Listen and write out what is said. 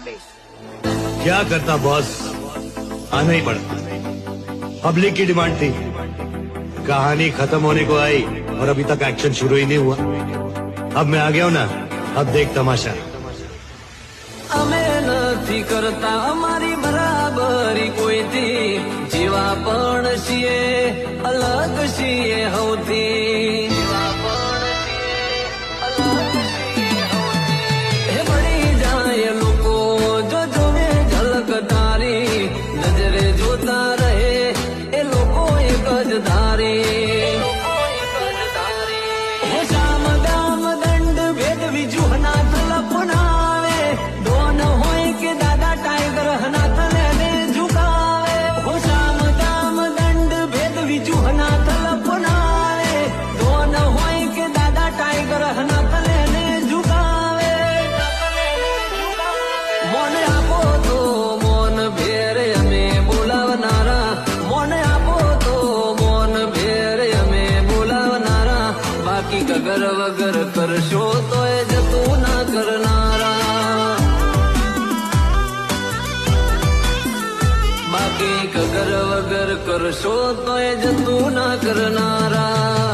दईश। क्या करता बॉस, आना ही पड़ा। पब्लिक की डिमांड थी, कहानी खत्म होने को आई और अभी तक एक्शन शुरू ही नहीं हुआ। अब मैं आ गया हूं ना, अब देख तमाशा। અમે નથી કરતા અમારી બરાબરી કોઈથી, જીવા પણ છીએ અલગ છીએ હૌથી, જીવા પણ છીએ અલગ છીએ હૌથી. હે પડી જાય લોકો જો જોવે ઝલક તારી, નજરે જોતા રહે એ લોકો એક જ ધારી. હે શામ દામ દંડ ભેદ વિજુહના તલપનાવે, ડોન હોય કે દાદા ટાઈગર હનાથ લેને ઝુકાવે. હો શામ દામ દંડ ભેદ વિજુહના તલપનાવે, ડોન હોય કે દાદા ટાઈગર હનાથ લેને ઝુકાવે. મોને આપો તો મોન ભેર અમે બોલાવનારા, મોને આપો તો મોન ભેર અમે બોલાવનારા. બાકી કગર વગર કરશો તો એ જતું ના કરનારા, બાકી કગર વગર કરશો તો એ જતું ના કરનારા.